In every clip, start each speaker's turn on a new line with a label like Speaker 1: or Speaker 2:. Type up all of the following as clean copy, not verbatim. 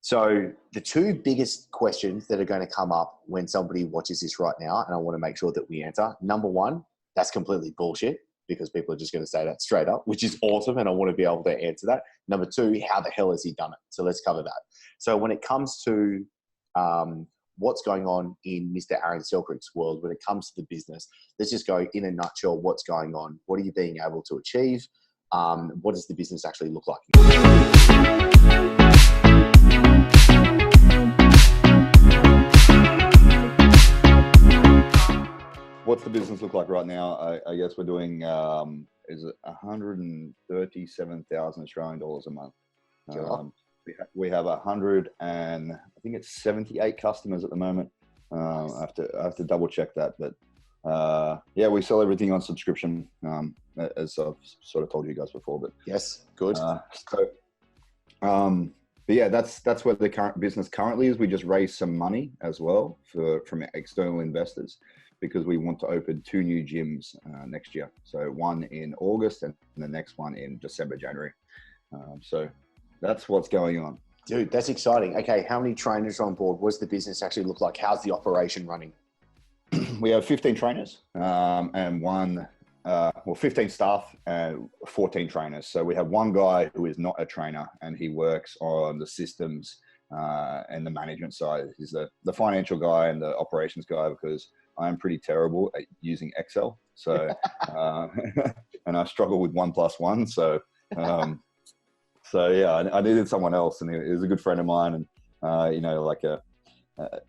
Speaker 1: So the two biggest questions that are going to come up when somebody watches this right now, and I want to make sure that we answer. Number one, that's completely bullshit because people are just going to say that straight up, which is awesome. And I want to be able to answer that. Number two, how the hell has he done it? So let's cover that. So when it comes to what's going on in Mr. Aaron Selkirk's world, when it comes to the business, let's just go in a nutshell, what's going on? What are you being able to achieve? What does the business actually look like?
Speaker 2: What's the business look like right now? I guess we're doing, is it 137,000 Australian dollars a month. We have 100 and I think it's 78 customers at the moment. I have to double check that, but yeah, we sell everything on subscription, as I've sort of told you guys before. But
Speaker 1: yes, good.
Speaker 2: But yeah, that's where the current business currently is. We just raised some money as well from external investors, because we want to open 2 new gyms next year. So one in August and the next one in December, January. So that's what's going on.
Speaker 1: Dude, that's exciting. Okay, how many trainers are on board? What does the business actually look like? How's the operation running?
Speaker 2: We have 15 trainers and 15 staff and 14 trainers. So we have one guy who is not a trainer and he works on the systems and the management side. He's the financial guy and the operations guy, because I'm pretty terrible at using Excel. So, and I struggle with 1 + 1. So, so yeah, I needed someone else, and he was a good friend of mine, and like a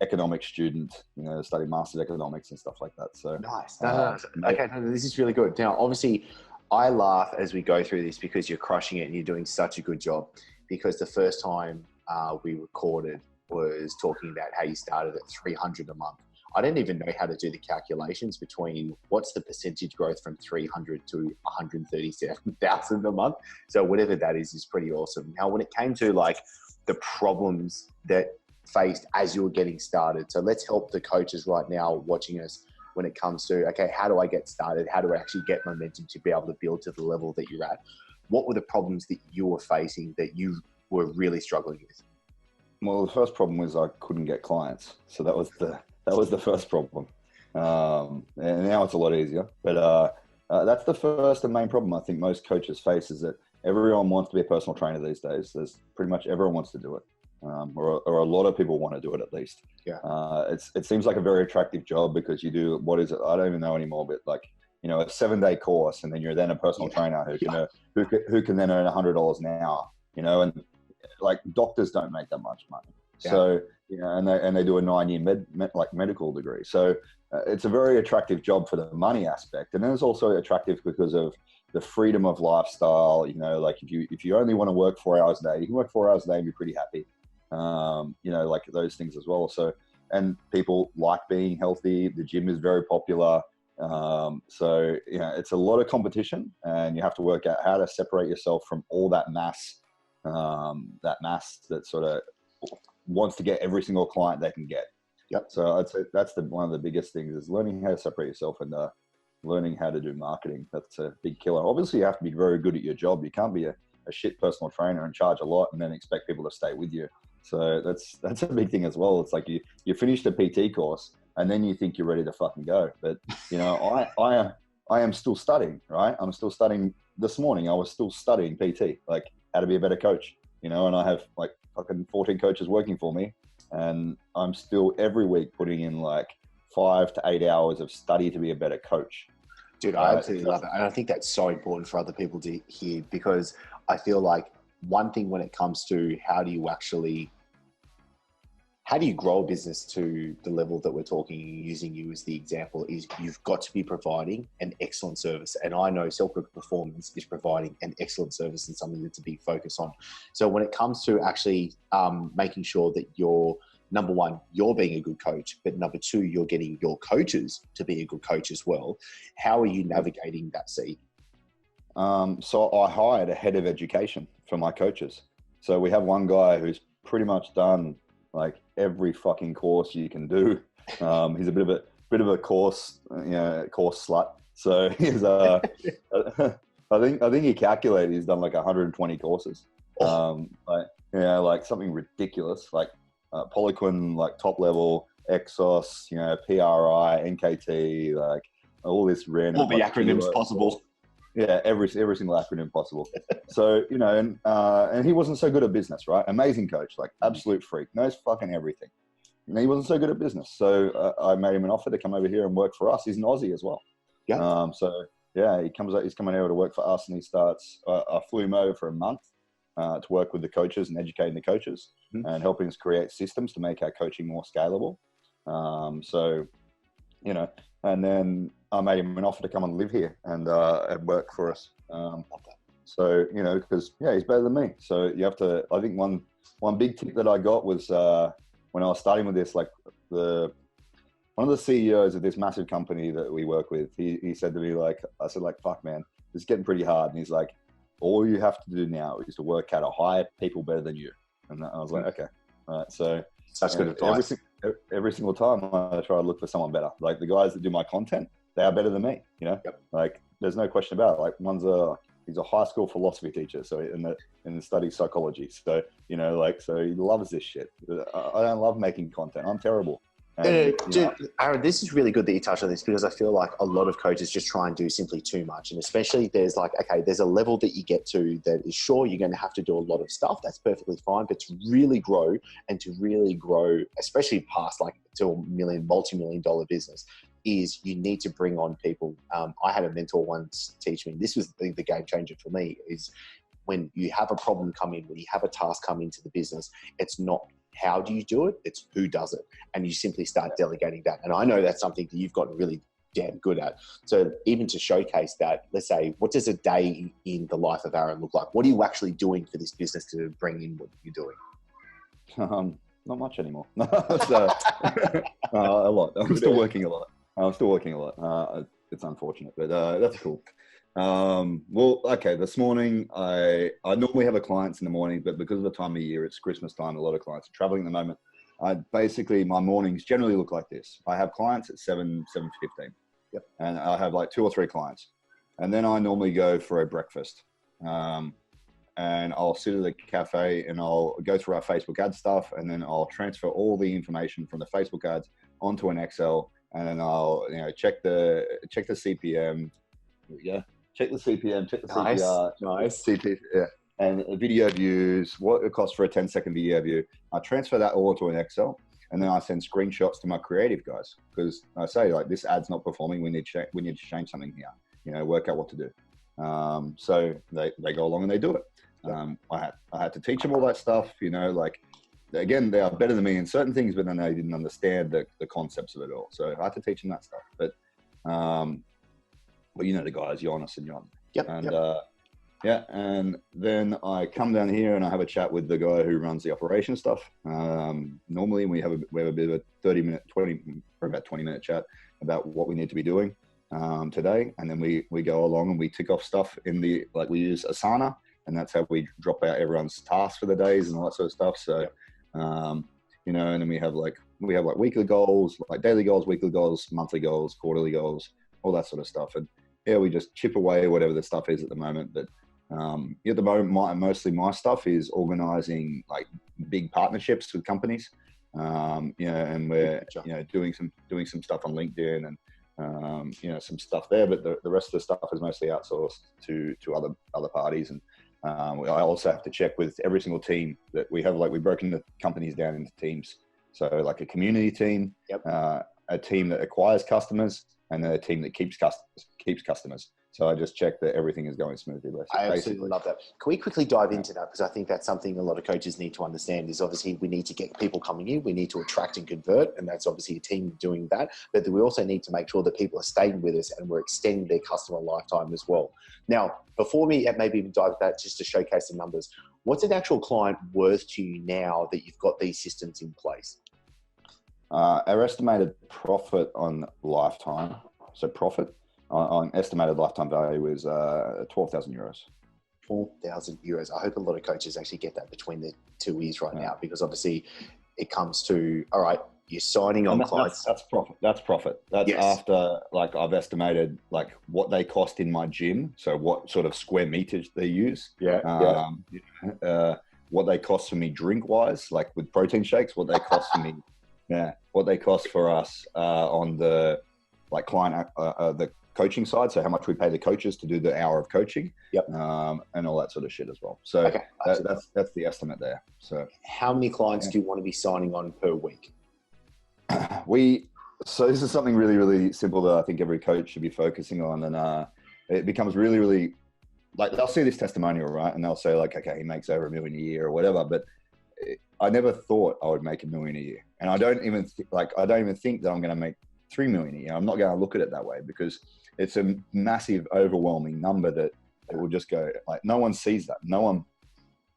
Speaker 2: economics student, studying master's economics and stuff like that. So
Speaker 1: nice. Okay, this is really good. Now, obviously, I laugh as we go through this because you're crushing it and you're doing such a good job. Because the first time we recorded was talking about how you started at 300 a month. I didn't even know how to do the calculations between what's the percentage growth from 300 to 137,000 a month. So whatever that is pretty awesome. Now, when it came to like the problems that faced as you were getting started, so let's help the coaches right now watching us when it comes to, okay, how do I get started? How do I actually get momentum to be able to build to the level that you're at? What were the problems that you were facing that you were really struggling with?
Speaker 2: Well, the first problem was I couldn't get clients. So that was the first problem. And now it's a lot easier. But that's the first and main problem I think most coaches face, is that everyone wants to be a personal trainer these days. There's pretty much everyone wants to do it. Or a lot of people want to do it, at least.
Speaker 1: Yeah.
Speaker 2: It seems like a very attractive job, because you do, what is it? I don't even know anymore, but like, a 7-day course, and then you're then a personal trainer who can then earn $100 an hour, and like doctors don't make that much money. Yeah. So, and they do a 9-year medical degree. So it's a very attractive job for the money aspect. And then it's also attractive because of the freedom of lifestyle. Like if you only want to work 4 hours a day, you can work 4 hours a day and be pretty happy. Like those things as well. So, and people like being healthy. The gym is very popular. So, it's a lot of competition, and you have to work out how to separate yourself from all that mass that sort of wants to get every single client they can get.
Speaker 1: Yep.
Speaker 2: So I'd say that's one of the biggest things, is learning how to separate yourself and learning how to do marketing. That's a big killer. Obviously, you have to be very good at your job. You can't be a shit personal trainer and charge a lot and then expect people to stay with you. So that's a big thing as well. It's like you finished a PT course and then you think you're ready to fucking go. But I am still studying, right? I'm still studying. This morning I was still studying PT, like how to be a better coach, and I have like fucking 14 coaches working for me, and I'm still every week putting in like 5 to 8 hours of study to be a better coach.
Speaker 1: Dude, I absolutely love it. And I think that's so important for other people to hear, because I feel like one thing when it comes to how do you grow a business to the level that we're talking, using you as the example, is you've got to be providing an excellent service. And I know Selkirk Performance is providing an excellent service and something that's a big focus on. So when it comes to actually making sure that you're, number one, you're being a good coach, but number two, you're getting your coaches to be a good coach as well. How are you navigating that sea?
Speaker 2: So I hired a head of education for my coaches. So we have one guy who's pretty much done like every fucking course you can do. He's a bit of a course slut. So he's I think he calculated he's done like 120 courses. Like something ridiculous, like Poliquin, like top level, Exos, PRI, NKT, like all this random.
Speaker 1: All the acronyms possible.
Speaker 2: Yeah, every single acronym possible. So, and he wasn't so good at business, right? Amazing coach, like absolute freak, knows fucking everything. And he wasn't so good at business. So I made him an offer to come over here and work for us. He's an Aussie as well.
Speaker 1: Yeah.
Speaker 2: He's coming over to work for us, and he starts, I flew him over for a month to work with the coaches and educating the coaches and helping us create systems to make our coaching more scalable. And then I made him an offer to come and live here and work for us. Because he's better than me. So you have to. I think one big tip that I got was when I was starting with this, like one of the CEOs of this massive company that we work with, he said to me, like, I said, like, fuck, man, it's getting pretty hard. And he's like, all you have to do now is to work out to hire people better than you. And I was like, okay, all right. So
Speaker 1: that's good advice.
Speaker 2: Every single time I try to look for someone better. Like the guys that do my content, they are better than me,
Speaker 1: Yep.
Speaker 2: Like there's no question about it. Like he's a high school philosophy teacher, so in studies psychology. So so he loves this shit. I don't love making content. I'm terrible.
Speaker 1: Dude, Aaron, this is really good that you touched on this, because I feel like a lot of coaches just try and do simply too much. And especially there's a level that you get to that is, sure, you're going to have to do a lot of stuff. That's perfectly fine. But to really grow, especially past to a multi-million dollar business, is you need to bring on people. I had a mentor once teach me, this was the game changer for me, is when you have a problem come in, when you have a task come into the business, it's not how do you do it, it's who does it. And you simply start delegating that. And I know that's something that you've gotten really damn good at. So even to showcase that, let's say, what does a day in the life of Aaron look like? What are you actually doing for this business to bring in what you're doing?
Speaker 2: Not much anymore. A lot. I'm still working a lot. It's unfortunate, but that's cool. This morning I normally have clients in the morning, but because of the time of year, it's Christmas time, a lot of clients are traveling at the moment. My mornings generally look like this. I have clients at 7:15.
Speaker 1: Yep.
Speaker 2: And I have like 2 or 3 clients. And then I normally go for a breakfast. And I'll sit at the cafe and I'll go through our Facebook ad stuff, and then I'll transfer all the information from the Facebook ads onto an Excel, and then I'll check the CPM. Yeah. Check the CPM, check the CPR,
Speaker 1: nice.
Speaker 2: CP, and video views, what it costs for a 10-second video view. I transfer that all to an Excel, and then I send screenshots to my creative guys, because I say, like, this ad's not performing. We need to change something here. Work out what to do. So they go along and they do it. I had to teach them all that stuff. Again, they are better than me in certain things, but then they didn't understand the concepts of it all. So I had to teach them that stuff. But the guys, Jonas and Jon. And then I come down here and I have a chat with the guy who runs the operation stuff. Normally we have a bit of a 20-minute chat about what we need to be doing today. And then we go along and we tick off stuff we use Asana, and that's how we drop out everyone's tasks for the days and all that sort of stuff. So, and then we have weekly goals, like daily goals, weekly goals, monthly goals, quarterly goals, all that sort of stuff. And we just chip away whatever the stuff is at the moment. But at the moment, mostly my stuff is organizing like big partnerships with companies. And we're doing some stuff on LinkedIn and some stuff there. But the rest of the stuff is mostly outsourced to other parties. And I also have to check with every single team that we have. Like, we've broken the companies down into teams. So like a community team, a team that acquires customers, and then a team that keeps customers. So I just check that everything is going smoothly.
Speaker 1: I absolutely love that. Can we quickly dive into that? Because I think that's something a lot of coaches need to understand, is obviously we need to get people coming in. We need to attract and convert. And that's obviously a team doing that. But we also need to make sure that people are staying with us and we're extending their customer lifetime as well. Now, before we maybe even dive into that, just to showcase the numbers, what's an actual client worth to you now that you've got these systems in place?
Speaker 2: Our estimated profit on lifetime, so profit on estimated lifetime value is 12,000 euros.
Speaker 1: 12,000 euros. I hope a lot of coaches actually get that between the two ears right now, because obviously it comes to, all right, You're signing on clients.
Speaker 2: That's profit. That's profit. That's
Speaker 1: Yes.
Speaker 2: after, like, I've estimated like what they cost in my gym. So what sort of square meters they use.
Speaker 1: Yeah.
Speaker 2: What they cost for me drink wise, like with protein shakes, what they cost for me. Yeah. What they cost for us on the like client, the coaching side. So how much we pay the coaches to do the hour of coaching.
Speaker 1: Yep.
Speaker 2: And all that sort of shit as well. So
Speaker 1: Okay.
Speaker 2: that's the estimate there. So
Speaker 1: how many clients do you want to be signing on per week?
Speaker 2: So this is something really, really simple that I think every coach should be focusing on. And it becomes really, really, like, they'll see this testimonial, right? And they'll say like, okay, he makes over $1 million a year or whatever. But I never thought I would make $1 million a year. And I don't even think that I'm going to make $3 million a year. I'm not going to look at it that way, because it's a massive, overwhelming number that it will just go, like, no one sees that. No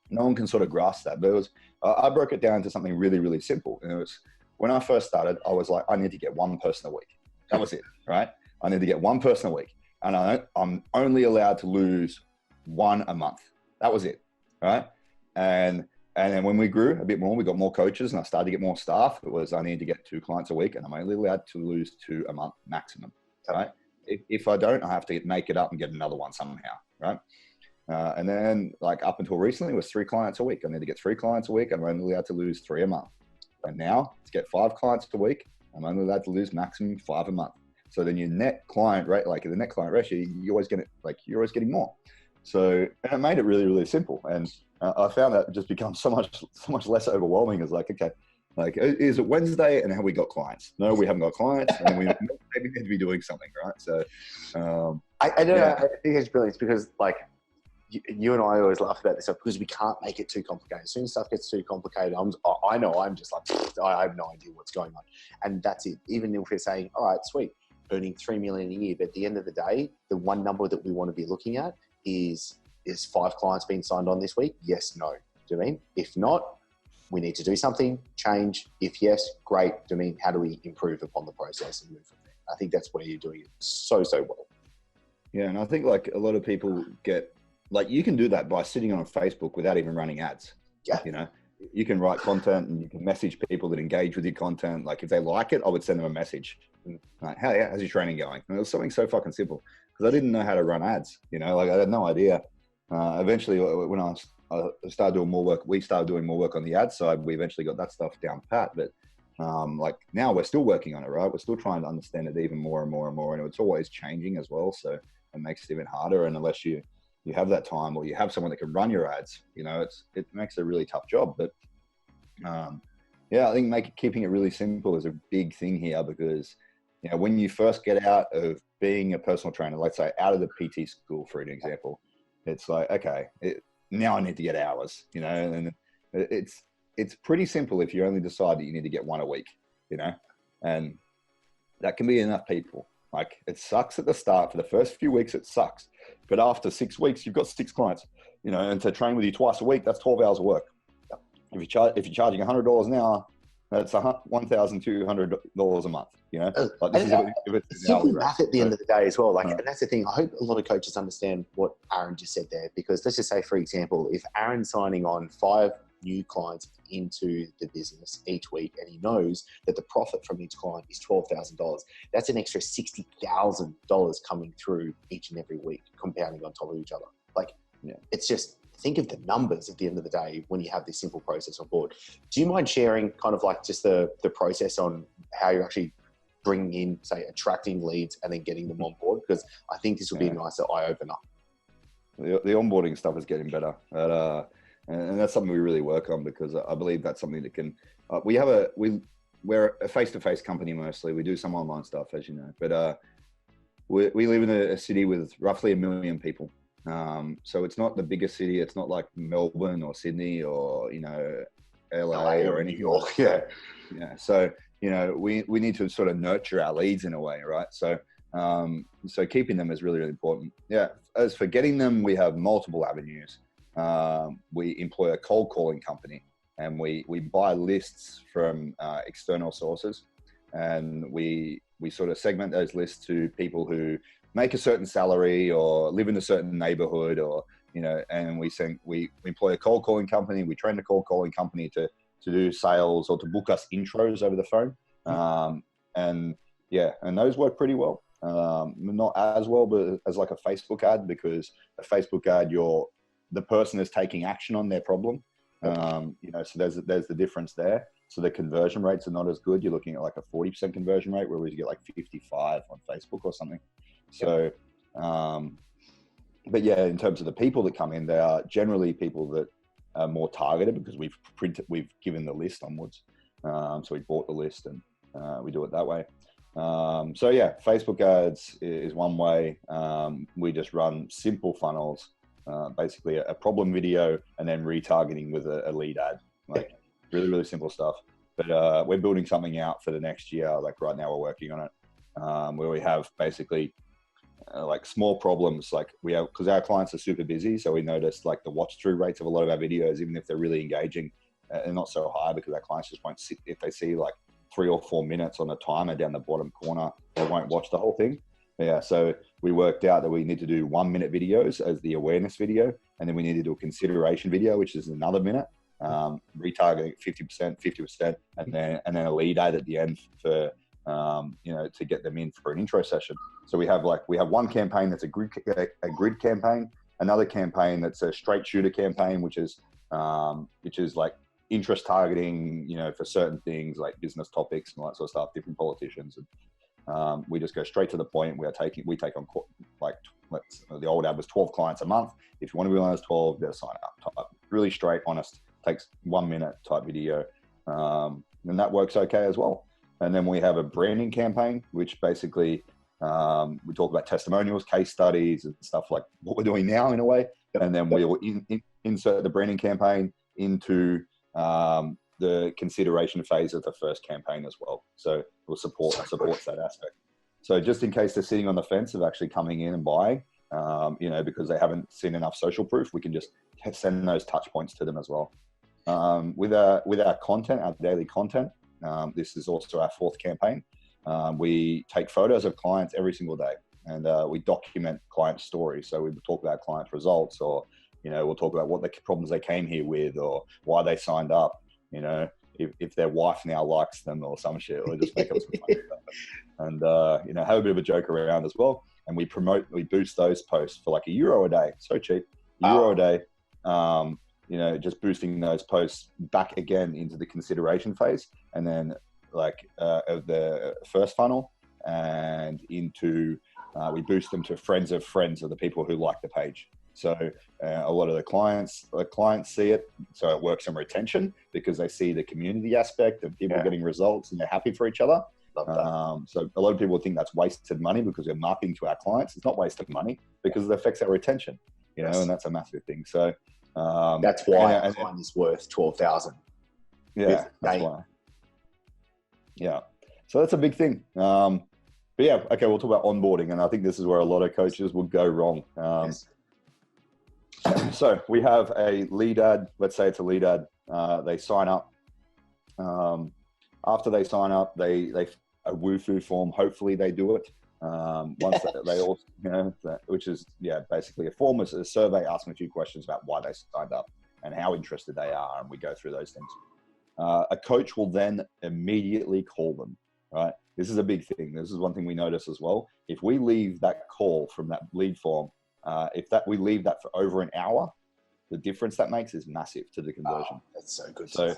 Speaker 2: one can sort of grasp that. But I broke it down to something really, really simple. And it was, when I first started, I was like, I need to get one person a week. That was it, right? I need to get one person a week. And I'm only allowed to lose one a month. That was it, right? And then when we grew a bit more, we got more coaches and I started to get more staff. It was, I need to get 2 clients a week, and I'm only allowed to lose 2 a month maximum, right? If I don't, I have to make it up and get another one somehow, right? And then, like, up until recently, it was 3 clients a week. I need to get 3 clients a week. I'm only allowed to lose 3 a month. And now, to get 5 clients a week, I'm only allowed to lose maximum 5 a month. So then your net client rate, like the net client ratio, you're always getting more. So, and it made it really, really simple. And I found that it just becomes so much less overwhelming. It's like, okay, like, is it Wednesday and have we got clients? No, we haven't got clients, and we maybe need to be doing something, right? So,
Speaker 1: I don't know. I think it's brilliant because, like, you and I always laugh about this stuff because we can't make it too complicated. As soon as stuff gets too complicated, I know I'm just like, I have no idea what's going on. And that's it. Even if we're saying, all right, sweet, earning $3 million a year, but at the end of the day, the one number that we want to be looking at is 5 clients being signed on this week? Yes, no. Do you mean? If not, we need to do something, change. If yes, great. Do you mean, how do we improve upon the process and move from there? I think that's where you're doing it so well.
Speaker 2: Yeah, and I think, like, a lot of people get, like, you can do that by sitting on Facebook without even running ads.
Speaker 1: Yeah.
Speaker 2: You know, you can write content and you can message people that engage with your content. Like, if they like it, I would send them a message. Like, how's your training going? And it was something so fucking simple because I didn't know how to run ads. You know, like, I had no idea. Eventually, when I started doing more work, we started doing more work on the ad side. We eventually got that stuff down pat. But like, now we're still working on it, right? We're still trying to understand it even more and more and more. And it's always changing as well. So it makes it even harder. And unless you have that time, or you have someone that can run your ads, you know, it makes a really tough job. But yeah, I think keeping it really simple is a big thing here, because, you know, when you first get out of being a personal trainer, let's say out of the PT school, for an example, it's like, okay, now I need to get hours, you know, and it's pretty simple if you only decide that you need to get 1 a week, you know, and that can be enough people. Like, it sucks at the start. For the first few weeks, it sucks. But after 6 weeks, you've got 6 clients, you know, and to train with you twice a week, that's 12 hours of work. If you're charging $100 an hour, that's $1,200 a month, you know. Like, this is
Speaker 1: simple math at the end of the day as well. Like, and that's the thing. I hope a lot of coaches understand what Aaron just said there, because let's just say, for example, if Aaron's signing on 5 new clients into the business each week, and he knows that the profit from each client is $12,000, that's an extra $60,000 coming through each and every week, compounding on top of each other. Like, yeah, it's just, think of the numbers at the end of the day when you have this simple process on board. Do you mind sharing kind of like just the process on how you're actually bringing in, say, attracting leads and then getting them on board? Because I think this will be a nicer eye-opener.
Speaker 2: The onboarding stuff is getting better. And that's something we really work on, because I believe that's something that can, we're a face-to-face company mostly. We do some online stuff, as you know, but we live in a city with roughly 1 million people. So it's not the biggest city. It's not like Melbourne or Sydney or, you know, LA or anything.
Speaker 1: Yeah.
Speaker 2: Yeah. So, you know, we need to sort of nurture our leads in a way, right? So, so keeping them is really, really important. Yeah. As for getting them, we have multiple avenues. We employ a cold calling company, and we buy lists from external sources, and we sort of segment those lists to people who make a certain salary or live in a certain neighborhood, or, you know, and we employ a cold calling company. We train the cold calling company to to do sales or to book us intros over the phone. And those work pretty well. Not as well, but as like a Facebook ad, because a Facebook ad, the person is taking action on their problem. So there's the difference there. So the conversion rates are not as good. You're looking at like a 40% conversion rate, whereas you get like 55 on Facebook or something. So, but yeah, in terms of the people that come in, they are generally people that are more targeted, because we've given the list onwards. So we bought the list, and we do it that way. So yeah, Facebook ads is one way. We just run simple funnels, basically a problem video and then retargeting with a lead ad, like really, really simple stuff. But we're building something out for the next year. Like right now we're working on it, where we have basically like small problems. Like we have, because our clients are super busy. So we noticed like the watch through rates of a lot of our videos, even if they're really engaging, are not so high, because our clients just won't sit. If they see like 3 or 4 minutes on a timer down the bottom corner, they won't watch the whole thing. Yeah, so we worked out that we need to do 1 minute videos as the awareness video, and then we need to do a consideration video, which is another minute, retargeting 50%, and then a lead ad at the end for to get them in for an intro session. So we have one campaign that's a grid campaign, another campaign that's a straight shooter campaign, which is like interest targeting, for certain things like business topics and all that sort of stuff, different politicians. And we just go straight to the point. We take on like, the old ad was 12 clients a month. If you want to be one of those 12, they'll sign up type. Really straight, honest, takes 1 minute type video. And that works okay as well. And then we have a branding campaign, which basically, we talk about testimonials, case studies and stuff like what we're doing now in a way. And then we'll insert the branding campaign into the consideration phase of the first campaign as well. So we'll supports that aspect. So just in case they're sitting on the fence of actually coming in and buying, because they haven't seen enough social proof, we can just send those touch points to them as well. With our content, our daily content, this is also our fourth campaign. We take photos of clients every single day, and we document client stories. So we talk about client results, or we'll talk about what the problems they came here with, or why they signed up. If their wife now likes them or some shit, or just make up some funny stuff. And have a bit of a joke around as well. And we boost those posts for like €1 a day. So cheap, €1 a day. Just boosting those posts back again into the consideration phase, and then of the first funnel, and into we boost them to friends of friends of the people who like the page. So a lot of the clients see it, so it works on retention, because they see the community aspect of people getting results and they're happy for each other. So a lot of people think that's wasted money because we're marketing to our clients. It's not wasted money, because it affects our retention, and that's a massive thing. So
Speaker 1: that's why a client is worth 12,000.
Speaker 2: Yeah, that's why. Yeah, so that's a big thing. But yeah, okay, we'll talk about onboarding, and I think this is where a lot of coaches will go wrong. So we have a lead ad. Let's say it's a lead ad. They sign up. After they sign up, they a Wufoo form. Hopefully they do it. Once they all, which is basically a form, is a survey asking a few questions about why they signed up and how interested they are, and we go through those things. A coach will then immediately call them. Right. This is a big thing. This is one thing we notice as well. If we leave that call from that lead form, we leave that for over an hour, the difference that makes is massive to the conversion.
Speaker 1: Oh, that's so good.
Speaker 2: So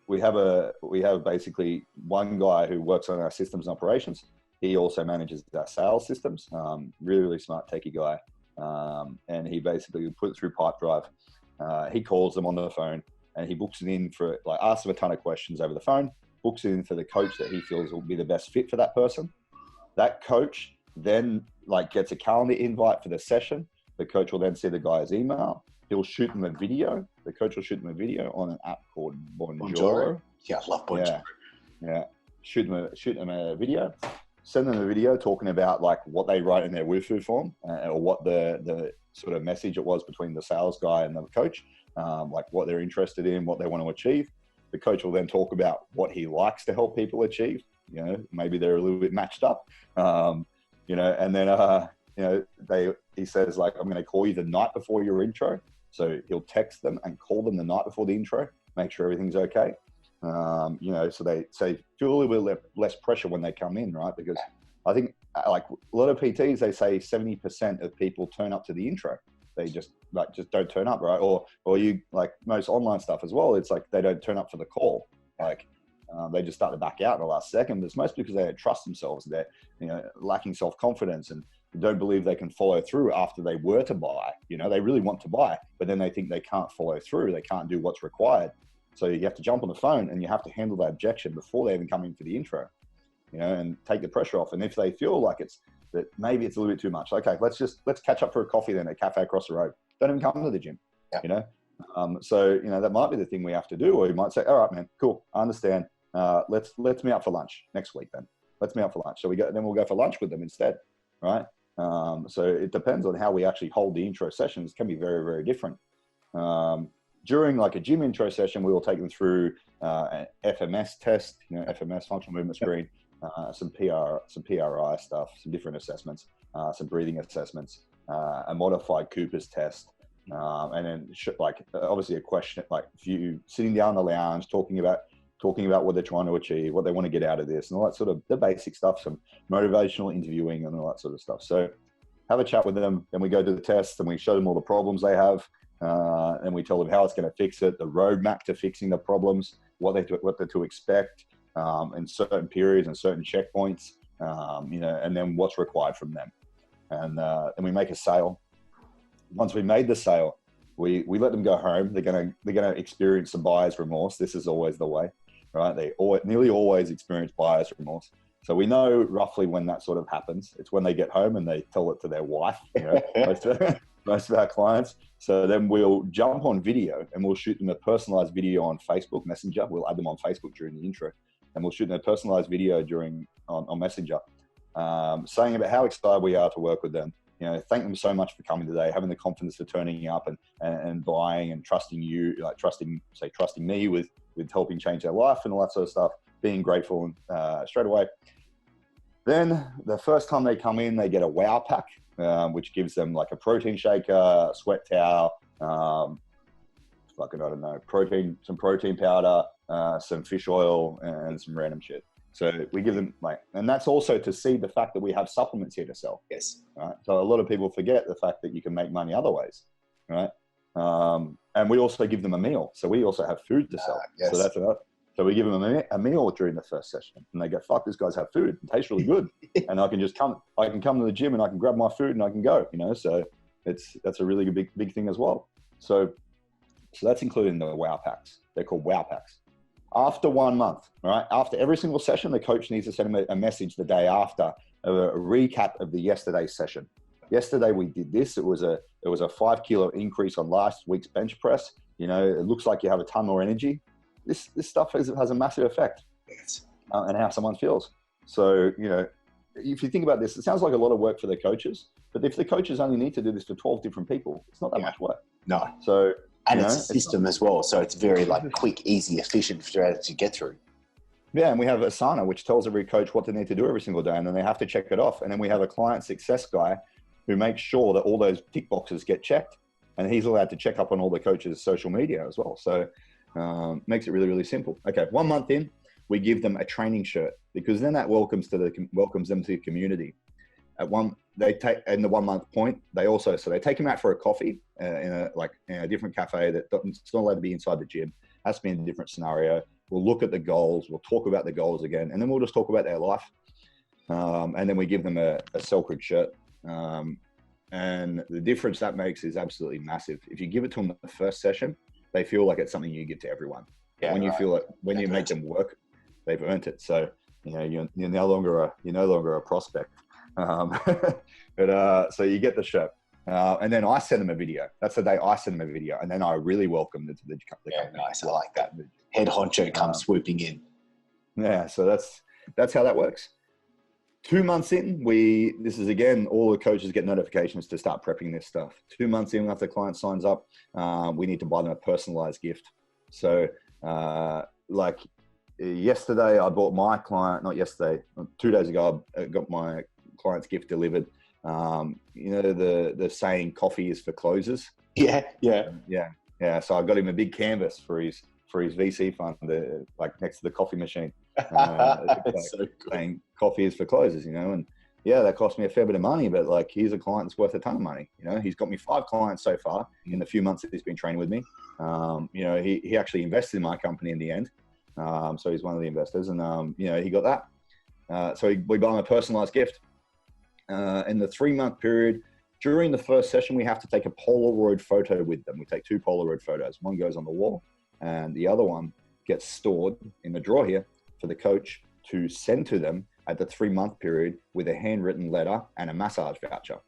Speaker 2: we have basically one guy who works on our systems and operations. He also manages our sales systems. Really, really smart techie guy. And he basically put it through Pipedrive. He calls them on the phone, and he books it in for, asks them a ton of questions over the phone, books it in for the coach that he feels will be the best fit for that person. That coach then gets a calendar invite for the session. The coach will then see the guy's email. He'll shoot them a video. The coach will shoot them a video on an app called Bonjoro.
Speaker 1: Yeah, I love Bonjoro.
Speaker 2: Yeah. Shoot them a video. Send them a video talking about what they write in their Wufoo form, or what the sort of message it was between the sales guy and the coach, what they're interested in, what they want to achieve. The coach will then talk about what he likes to help people achieve. Maybe they're a little bit matched up. And then he says I'm going to call you the night before your intro. So he'll text them and call them the night before the intro, make sure everything's okay. You know, so they feel a little bit less pressure when they come in, right? Because I think like a lot of PTs, they say 70% of people turn up to the intro. They just don't turn up, right? Or you, like most online stuff as well, it's like they don't turn up for the call. Like they just start to back out in the last second. But it's mostly because they don't trust themselves. They're, you know, lacking self-confidence and don't believe they can follow through after they were to buy. You know, they really want to buy, but then they think they can't follow through. They can't do what's required. So you have to jump on the phone and you have to handle that objection before they even come in for the intro, you know, and take the pressure off. And if they feel like that maybe it's a little bit too much, okay, let's catch up for a coffee then at a cafe across the road. Don't even come to the gym, you know? So, you know, that might be the thing we have to do. Or you might say, all right, man, cool. I understand. Let's meet up for lunch next week then. Let's meet up for lunch. So we'll go for lunch with them instead, right? So it depends on how we actually hold the intro sessions. It can be very, very different. During like a gym intro session, we will take them through an FMS test, you know, FMS, functional movement screen, some PRI stuff, some different assessments, some breathing assessments, a modified Cooper's test, and then like obviously a question like you sitting down in the lounge, talking about what they're trying to achieve, what they want to get out of this, and all that sort of the basic stuff, some motivational interviewing and all that sort of stuff. So have a chat with them, then we go to the test and we show them all the problems they have. And we tell them how it's going to fix it, the roadmap to fixing the problems, what they're to expect in certain periods and certain checkpoints, you know, and then what's required from them. And we make a sale. Once we made the sale, we let them go home. They're gonna experience some buyer's remorse. This is always the way, right? They nearly always experience buyer's remorse. So we know roughly when that sort of happens. It's when they get home and they tell it to their wife, you know, most of our clients. So then we'll jump on video and we'll shoot them a personalized video on Facebook Messenger. We'll add them on Facebook during the intro, and we'll shoot them a personalized video on Messenger, saying about how excited we are to work with them. You know, thank them so much for coming today, having the confidence for turning up and buying and trusting you, like trusting me with helping change their life and all that sort of stuff, being grateful straight away. Then the first time they come in, they get a wow pack, which gives them like a protein shaker, a sweat towel, I don't know, some protein powder, some fish oil, and some random shit. So we give them and that's also to see the fact that we have supplements here to sell.
Speaker 1: Yes.
Speaker 2: Right. So a lot of people forget the fact that you can make money other ways, right? And we also give them a meal. So we also have food to sell.
Speaker 1: Yes.
Speaker 2: So that's another. So we give them a meal during the first session, and they go, "Fuck, these guys have food. It tastes really good." And I can come to the gym and I can grab my food and I can go. You know, so that's a really big thing as well. So that's included in the wow packs. They're called wow packs. After 1 month, all right, after every single session, the coach needs to send them a message the day after, a recap of the yesterday's session. Yesterday we did this. It was a 5 kilo increase on last week's bench press. You know, it looks like you have a ton more energy. This stuff has a massive effect on how someone feels. So, you know, if you think about this, it sounds like a lot of work for the coaches, but if the coaches only need to do this for 12 different people, it's not that much work.
Speaker 1: No.
Speaker 2: So,
Speaker 1: and it's a system as well. So it's very like quick, easy, efficient to get through.
Speaker 2: Yeah. And we have Asana, which tells every coach what they need to do every single day. And then they have to check it off. And then we have a client success guy who makes sure that all those tick boxes get checked. And he's allowed to check up on all the coaches' social media as well. So makes it really, really simple. Okay. 1 month in, we give them a training shirt, because then that welcomes them to the community. In the 1 month point, they take them out for a coffee in a different cafe it's not allowed to be inside the gym. It has to be in a different scenario. We'll look at the goals. We'll talk about the goals again, and then we'll just talk about their life. And then we give them a Selkirk shirt. And the difference that makes is absolutely massive. If you give it to them the first session, they feel like it's something you give to everyone. Yeah, when you feel it, when you make them work, they've earned it. So, you know, you're no longer a prospect. So you get the shirt, and then I send them a video. That's the day I send them a video, and then I really welcome them to the company.
Speaker 1: Nice. I like that. Head honcho comes swooping in.
Speaker 2: Yeah, so that's how that works. 2 months in, this is again, all the coaches get notifications to start prepping this stuff. 2 months in, after the client signs up, we need to buy them a personalized gift. So, like yesterday, I bought my client, not yesterday, 2 days ago, I got my client's gift delivered. You know, the saying, coffee is for closers.
Speaker 1: Yeah.
Speaker 2: So I got him a big canvas for for his VC fund, like next to the coffee machine,
Speaker 1: So
Speaker 2: saying coffee is for closers, and yeah, that cost me a fair bit of money, but like he's a client that's worth a ton of money. He's got me 5 clients so far in the few months that he's been training with me. He actually invested in my company in the end. So he's one of the investors, and he got that. So we buy him a personalized gift. In the 3-month period, during the first session, we have to take a Polaroid photo with them. We take 2 Polaroid photos. One goes on the wall, and the other one gets stored in the drawer here for the coach to send to them at the 3-month period with a handwritten letter and a massage voucher.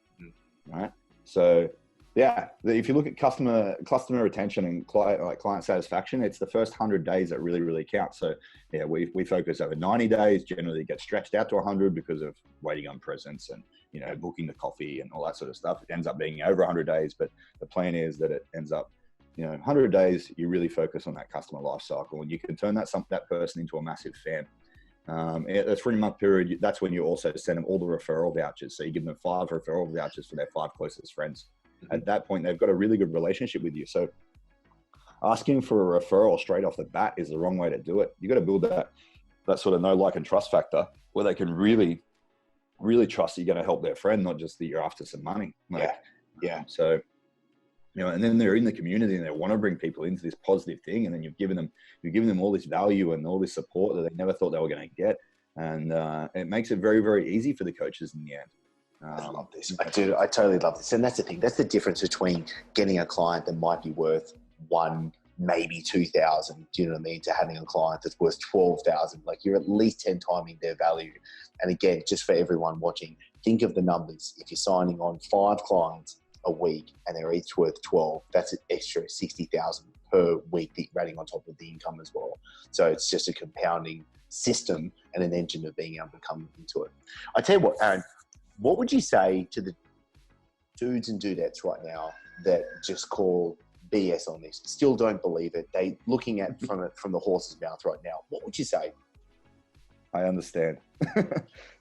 Speaker 2: Right? So yeah, if you look at customer retention and client satisfaction, it's the first 100 days that really, really count. So yeah, we focus over 90 days, generally get stretched out to 100 because of waiting on presents and, booking the coffee and all that sort of stuff. It ends up being over 100 days, but the plan is that it ends up, 100 days, you really focus on that customer life cycle, and you can turn that person into a massive fan. At the 3-month period, that's when you also send them all the referral vouchers. So you give them 5 referral vouchers for their 5 closest friends. At that point, they've got a really good relationship with you. So asking for a referral straight off the bat is the wrong way to do it. You got to build that sort of know, like, and trust factor where they can really, really trust that you're going to help their friend, not just that you're after some money.
Speaker 1: Yeah.
Speaker 2: So, and then they're in the community and they want to bring people into this positive thing. And then you've given them all this value and all this support that they never thought they were going to get. And it makes it very, very easy for the coaches in the end.
Speaker 1: I love this. I do. I totally love this. And that's the thing. That's the difference between getting a client that might be worth 1, maybe 2,000. Do you know what I mean? To having a client that's worth 12,000. Like, you're at least 10 timing their value. And again, just for everyone watching, think of the numbers. If you're signing on 5 clients a week and they're each worth 12, that's an extra 60,000 per week that you're adding on top of the income as well. So it's just a compounding system and an engine of being able to come into it. I tell you what, Aaron, what would you say to the dudes and dudettes right now that just call BS on this, still don't believe it? They looking at from the horse's mouth right now. What would you say?
Speaker 2: I understand.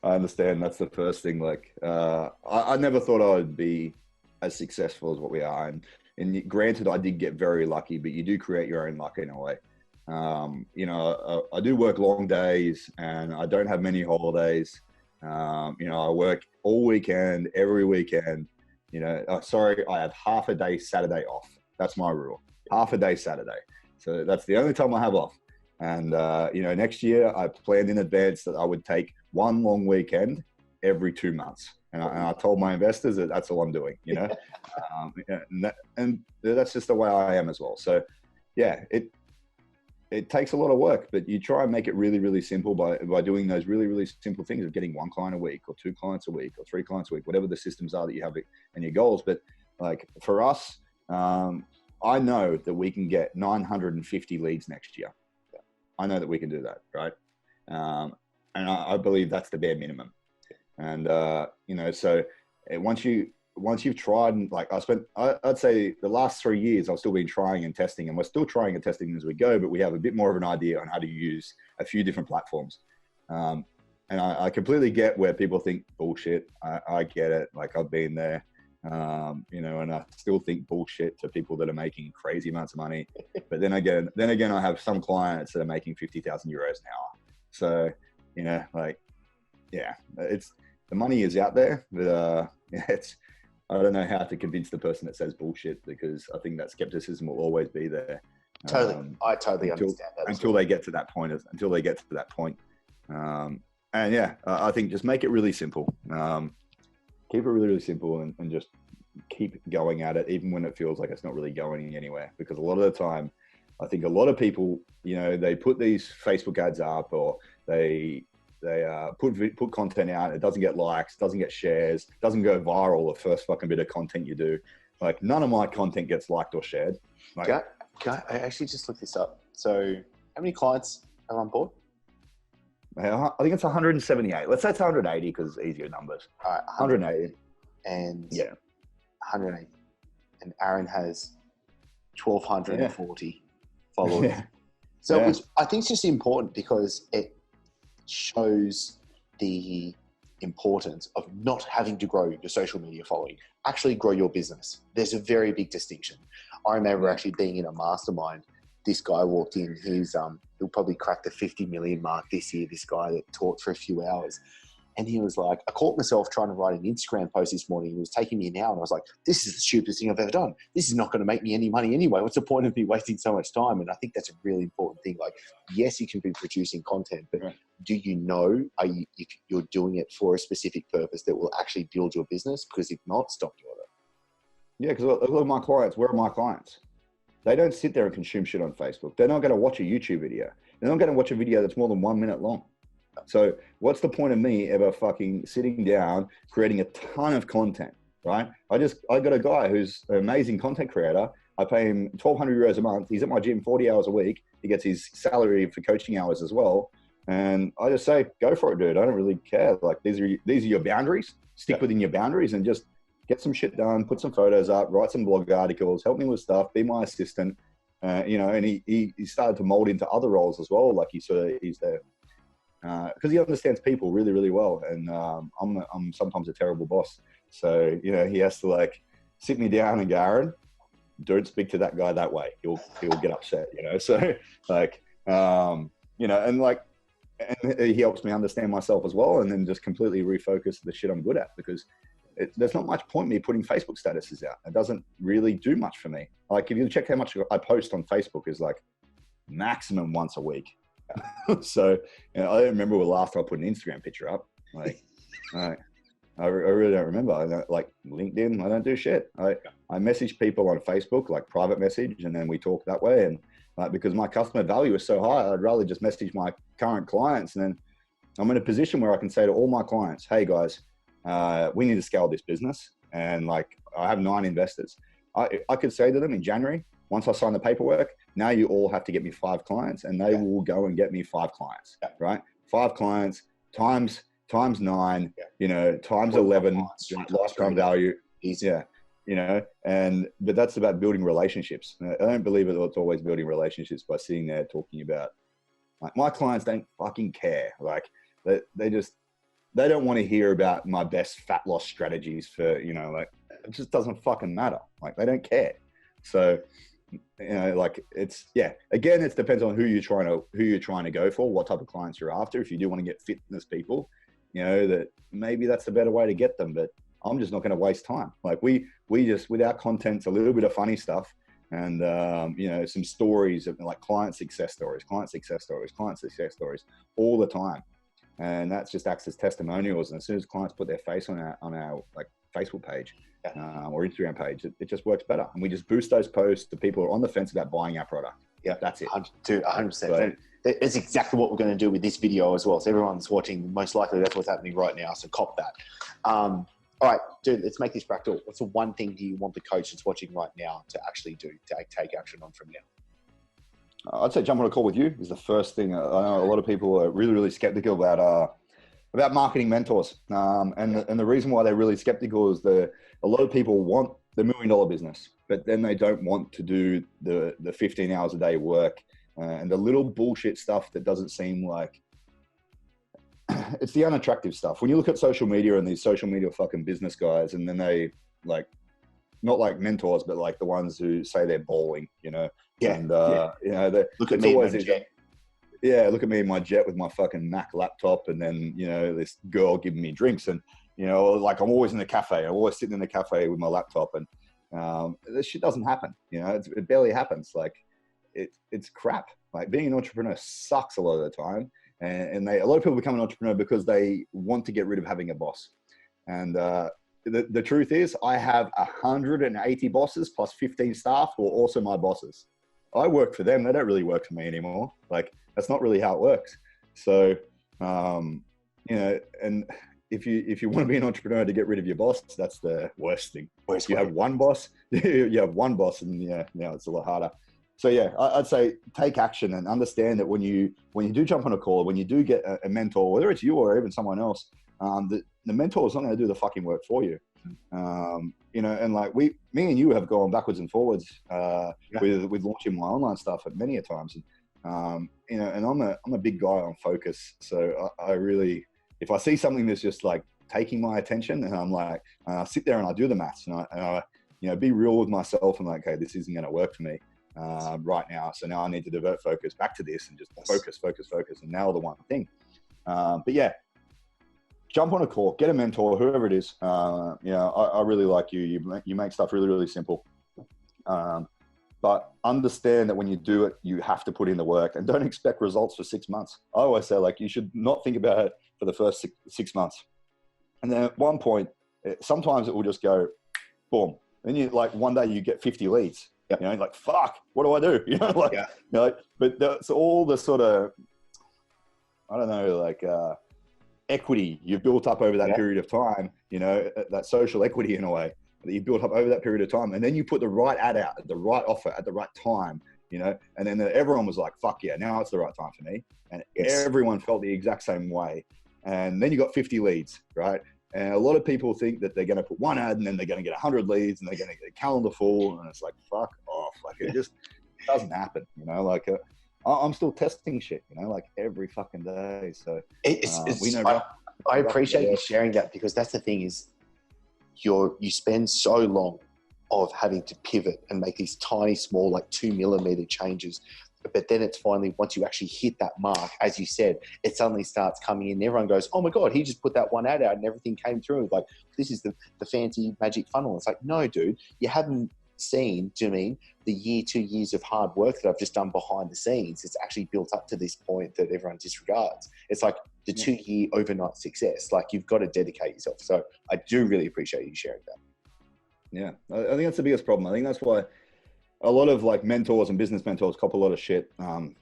Speaker 2: I understand. That's the first thing. Like, I never thought I would be as successful as what we are. And granted, I did get very lucky, but you do create your own luck in a way. I do work long days and I don't have many holidays. I work all weekend, every weekend. I have half a day Saturday off. That's my rule. Half a day Saturday. So that's the only time I have off. And, next year I planned in advance that I would take 1 long weekend every 2 months. And I told my investors that that's all I'm doing, and that's just the way I am as well. So yeah, it takes a lot of work, but you try and make it really, really simple by doing those really, really simple things of getting 1 client a week or 2 clients a week or 3 clients a week, whatever the systems are that you have and your goals. But like for us, I know that we can get 950 leads next year. I know that we can do that. Right. And I believe that's the bare minimum. And, so once you've tried, and like I'd say the last 3 years, I've still been trying and testing, and we're still trying and testing as we go, but we have a bit more of an idea on how to use a few different platforms. And I completely get where people think bullshit. I get it. Like, I've been there, and I still think bullshit to people that are making crazy amounts of money. But then again, I have some clients that are making 50,000 euros an hour. So, it's, the money is out there, but I don't know how to convince the person that says bullshit, because I think that skepticism will always be there.
Speaker 1: Totally. I totally understand that.
Speaker 2: Until they get to that point. I think just make it really simple. Keep it really, really simple and just keep going at it, even when it feels like it's not really going anywhere. Because a lot of the time, I think a lot of people, they put these Facebook ads up, or they put content out. It doesn't get likes, doesn't get shares, doesn't go viral the first fucking bit of content you do. Like, none of my content gets liked or shared. Like,
Speaker 1: I actually just looked this up. So how many clients are on board?
Speaker 2: I think it's 178. Let's say it's 180 because it's easier numbers.
Speaker 1: All right,
Speaker 2: 180.
Speaker 1: And
Speaker 2: yeah,
Speaker 1: 180. And Aaron has 1,240 followers.
Speaker 2: Yeah.
Speaker 1: So which I think is just important, because it shows the importance of not having to grow your social media following, actually grow your business. There's a very big distinction. I remember actually being in a mastermind this guy walked in. He'll probably crack the 50 million mark this year. This guy that taught for a few hours. And he was like, I caught myself trying to write an Instagram post this morning. He was taking me an hour, and I was like, this is the stupidest thing I've ever done. This is not going to make me any money anyway. What's the point of me wasting so much time? And I think that's a really important thing. Like, yes, you can be producing content, but do you know if you're doing it for a specific purpose that will actually build your business? Because if not, stop doing it.
Speaker 2: Yeah, because a lot of my clients, where are my clients? They don't sit there and consume shit on Facebook. They're not going to watch a YouTube video. They're not going to watch a video that's more than 1 minute long. So what's the point of me ever fucking sitting down, creating a ton of content, right? I got a guy who's an amazing content creator. I pay him 1,200 euros a month. He's at my gym 40 hours a week. He gets his salary for coaching hours as well. And I just say, go for it, dude. I don't really care. Like, these are your boundaries. Stick within your boundaries and just get some shit done, put some photos up, write some blog articles, help me with stuff, be my assistant. And he started to mold into other roles as well. Like he's there. Because he understands people really, really well, and I'm sometimes a terrible boss. So he has to like sit me down and go, Aaron, don't speak to that guy that way. He'll get upset. So like and he helps me understand myself as well, and then just completely refocus the shit I'm good at, because there's not much point me putting Facebook statuses out. It doesn't really do much for me. Like if you check how much I post on Facebook, is like maximum once a week. So I don't remember the last time I put an Instagram picture up. Like, I really don't remember. I don't, like LinkedIn, I don't do shit. I message people on Facebook, like private message, and then we talk that way. And because my customer value is so high, I'd rather just message my current clients. And then I'm in a position where I can say to all my clients, hey guys, we need to scale this business. And like, I have 9 investors. I could say to them in January, once I sign the paperwork, now you all have to get me 5 clients, and they will go and get me 5 clients, right? 5 clients times 9, times 11, lifetime value. Easy. Yeah. But that's about building relationships. I don't believe it's always building relationships by sitting there talking about, like, my clients don't fucking care. Like they don't want to hear about my best fat loss strategies for, like, it just doesn't fucking matter. Like, they don't care. So, like again, it depends on who you're trying to go for, what type of clients you're after. If you do want to get fitness people, that maybe that's the better way to get them, but I'm just not going to waste time. Like we just, with our content's a little bit of funny stuff and, some stories of like client success stories all the time. And that's just acts as testimonials. And as soon as clients put their face on our like Facebook page, or Instagram page, it just works better. And we just boost those posts to people who are on the fence about buying our product. Yeah, that's it.
Speaker 1: 100%.
Speaker 2: So,
Speaker 1: it's exactly what we're going to do with this video as well. So everyone's watching, most likely that's what's happening right now. So cop that. All right, dude, let's make this practical. What's the one thing you want the coach that's watching right now to actually do, to take action on from now?
Speaker 2: I'd say jump on a call with you is the first thing. I know a lot of people are really, really skeptical about marketing mentors. And the reason why they're really skeptical is a lot of people want the $1 million business, but then they don't want to do the 15 hours a day work and the little bullshit stuff that doesn't seem like, it's the unattractive stuff. When you look at social media and these social media fucking business guys, and then they like, not like mentors, but like the ones who say they're bowling,
Speaker 1: Yeah.
Speaker 2: And,
Speaker 1: Look at me,
Speaker 2: look at me in my jet with my fucking Mac laptop, and then, this girl giving me drinks, and, like I'm always in the cafe. I'm always sitting in the cafe with my laptop, and this shit doesn't happen. It barely happens. Like it's crap. Like being an entrepreneur sucks a lot of the time. And a lot of people become an entrepreneur because they want to get rid of having a boss. And the truth is, I have 180 bosses plus 15 staff who are also my bosses. I work for them. They don't really work for me anymore. Like, that's not really how it works. So, and if you want to be an entrepreneur to get rid of your boss, that's the worst thing. You have one boss, you have one boss, and it's a lot harder. So yeah, I'd say take action and understand that when you do jump on a call, when you do get a mentor, whether it's you or even someone else, the mentor is not going to do the fucking work for you. And like me and you have gone backwards and forwards with launching my online stuff at many a times. And I'm a big guy on focus. So I really, if I see something that's just like taking my attention, and I'm like, I sit there and I do the maths, and I be real with myself and like, okay, this isn't going to work for me. right now. So now I need to divert focus back to this and just focus and nail the one thing. But yeah, jump on a call, get a mentor, whoever it is. I really like you. You make stuff really, really simple. But understand that when you do it, you have to put in the work and don't expect results for 6 months. I always say, like, you should not think about it for the first six months. And then at one point, sometimes it will just go, boom. Then you like one day you get 50 leads. Yep. Like, fuck, what do I do? But that's all the sort of, I don't know, like equity you've built up over that period of time, that social equity in a way that you built up over that period of time. And then you put the right ad out at the right offer at the right time, and then everyone was like, fuck yeah, now it's the right time for me. And everyone felt the exact same way. And then you got 50 leads, right? And a lot of people think that they're going to put one ad and then they're going to get 100 leads and they're going to get a calendar full. And it's like, fuck off. Like, it just doesn't happen, like I'm still testing shit, like every fucking day. So
Speaker 1: I appreciate you sharing that, because that's the thing is you spend so long of having to pivot and make these tiny, small, like 2 millimeter changes. But then it's finally, once you actually hit that mark, as you said, it suddenly starts coming in. Everyone goes, oh my God, he just put that one ad out and everything came through. Like, this is the fancy magic funnel. It's like, no, dude, you haven't seen, do you mean the year, 2 years of hard work that I've just done behind the scenes? It's actually built up to this point that everyone disregards. It's like the 2-year overnight success. Like, you've got to dedicate yourself. So I do really appreciate you sharing that.
Speaker 2: Yeah, I think that's the biggest problem. I think that's why a lot of like mentors and business mentors cop a lot of shit.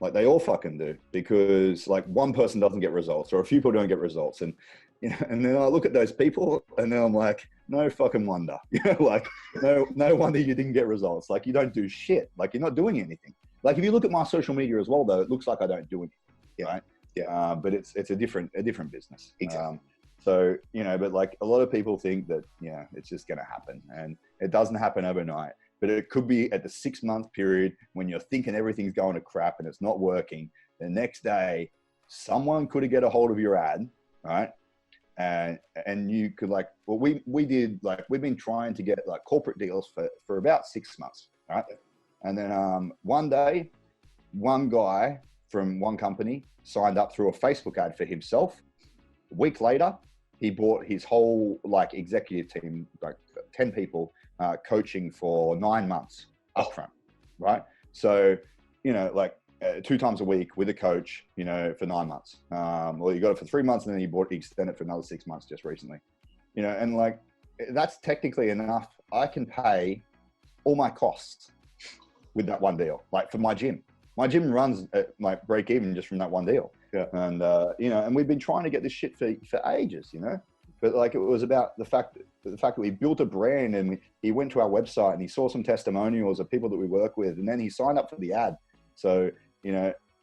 Speaker 2: Like they all fucking do, because like one person doesn't get results or a few people don't get results. And, and then I look at those people and then I'm like, no fucking wonder, like no wonder you didn't get results. Like, you don't do shit. Like, you're not doing anything. Like, if you look at my social media as well, though, it looks like I don't do anything. Right. Yeah. But it's a different business.
Speaker 1: Exactly.
Speaker 2: So, but like a lot of people think that, it's just going to happen, and it doesn't happen overnight. But it could be at the 6-month period when you're thinking everything's going to crap and it's not working. The next day, someone could get a hold of your ad, right? And you could like, well, we did like, we've been trying to get like corporate deals for about 6 months, right? And then one day, one guy from one company signed up through a Facebook ad for himself. A week later, he bought his whole like executive team, like 10 people, coaching for 9 months upfront, right? So, like 2 times a week with a coach, for 9 months. Well, you got it for 3 months, and then he extended it for another 6 months just recently, and like, that's technically enough. I can pay all my costs with that one deal. Like, for my gym runs at like break even just from that one deal. Yeah. And, and we've been trying to get this shit for ages, but like, it was about the fact that we built a brand, and he went to our website and he saw some testimonials of people that we work with, and then he signed up for the ad. So, and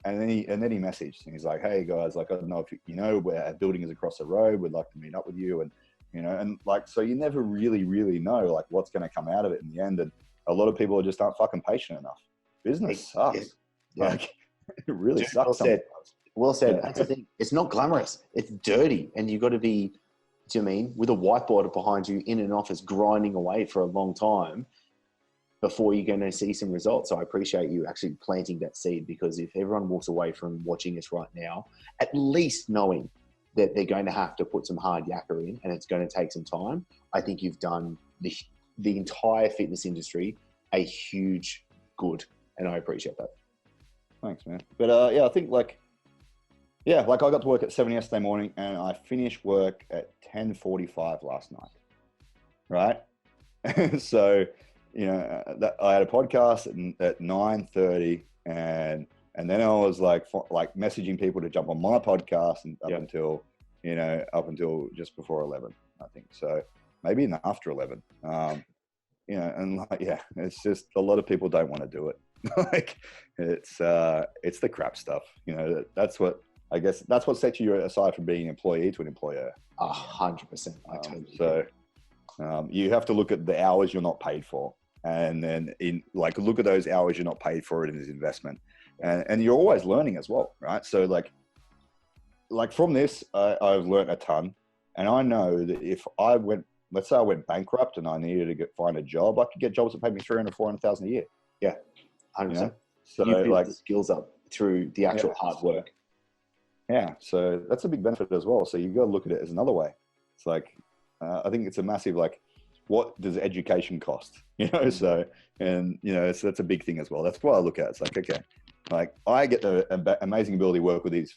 Speaker 2: then he messaged and he's like, hey guys, like, I don't know if where our building is across the road, we'd like to meet up with you. And, and like, so you never really know like what's going to come out of it in the end. And a lot of people just aren't fucking patient enough. Business sucks. Yeah. Like, it really sucks.
Speaker 1: Well said. That's the thing. It's not glamorous. It's dirty. And you've got to be, do you mean, with a whiteboard behind you in an office grinding away for a long time before you're going to see some results. So I appreciate you actually planting that seed, because if everyone walks away from watching us right now, at least knowing that they're going to have to put some hard yakka in and it's going to take some time, I think you've done the entire fitness industry a huge good. And I appreciate that.
Speaker 2: Thanks, man. But I think like I got to work at 7 yesterday morning, and I finished work at 10:45 last night. Right. So, I had a podcast at 9:30, and then I was like messaging people to jump on my podcast and up until just before 11, I think. So maybe even after 11, and like, it's just a lot of people don't want to do it. Like, it's the crap stuff, that's what, I guess that's what sets you aside from being an employee to an employer.
Speaker 1: 100%. I totally
Speaker 2: agree. You have to look at the hours you're not paid for, and then look at those hours you're not paid for it as investment, and you're always learning as well, right? So like from this, I've learned a ton, and I know that if let's say I went bankrupt and I needed to find a job, I could get jobs that paid me $300,000-$400,000 a year.
Speaker 1: Yeah. 100%.
Speaker 2: You know? So
Speaker 1: You build
Speaker 2: like
Speaker 1: the skills up through the actual hard work.
Speaker 2: Yeah, so that's a big benefit as well. So you got to look at it as another way. It's like I think it's a massive like, what does education cost? You know, so and you know, so that's a big thing as well. That's what I look at. It's like, okay, like I get the amazing ability to work with these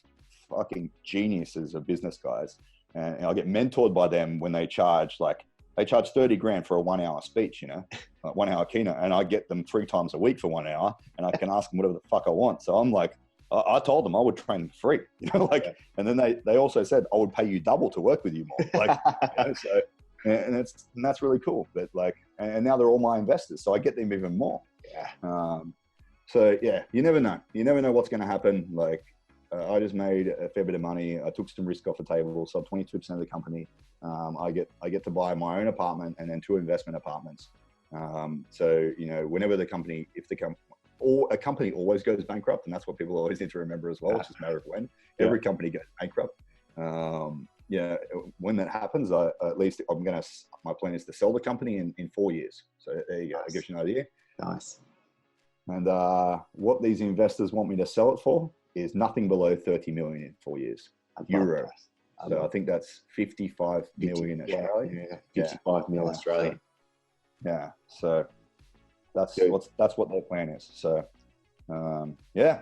Speaker 2: fucking geniuses of business guys, and I get mentored by them when they charge 30 grand for a 1 hour speech, you know, 1 hour keynote, and I get them 3 times a week for 1 hour, and I can ask them whatever the fuck I want. So I'm like, I told them I would train them free, you know, like, and then they also said I would pay you double to work with you more, like, you know, so, and that's really cool. But like, and now they're all my investors, so I get them even more.
Speaker 1: Yeah.
Speaker 2: So yeah, you never know what's going to happen. Like, I just made a fair bit of money. I took some risk off the table, so 22% of the company. I get to buy my own apartment and then 2 investment apartments. So you know, whenever a company always goes bankrupt, and that's what people always need to remember as well. It's just a matter of when. Every company goes bankrupt. Yeah, when that happens, at least my plan is to sell the company in 4 years. So there you go. Nice. It gives you an idea.
Speaker 1: Nice.
Speaker 2: And what these investors want me to sell it for is nothing below 30 million in 4 years. Euro. So I think that's 55 million Australian.
Speaker 1: Yeah, 55 mil Australian.
Speaker 2: Yeah. So that's what their plan is. So yeah.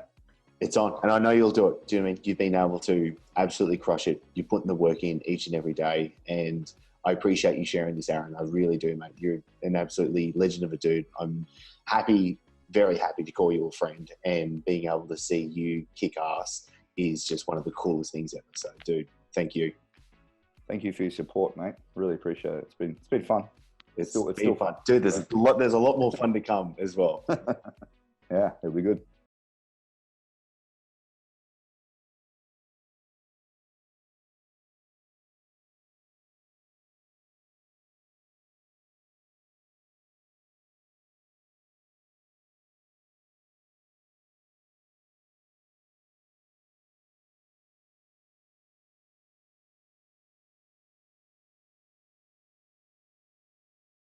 Speaker 1: It's on, and I know you'll do it. Do you know what I mean? You've been able to absolutely crush it. You're putting the work in each and every day, and I appreciate you sharing this, Aaron. I really do, mate. You're an absolutely legend of a dude. I'm happy, very happy to call you a friend, and being able to see you kick ass is just one of the coolest things ever. So, dude, thank you.
Speaker 2: Thank you for your support, mate. Really appreciate it. It's been fun. It's still fun,
Speaker 1: dude. There's a lot more fun to come as well.
Speaker 2: Yeah, it'll be good.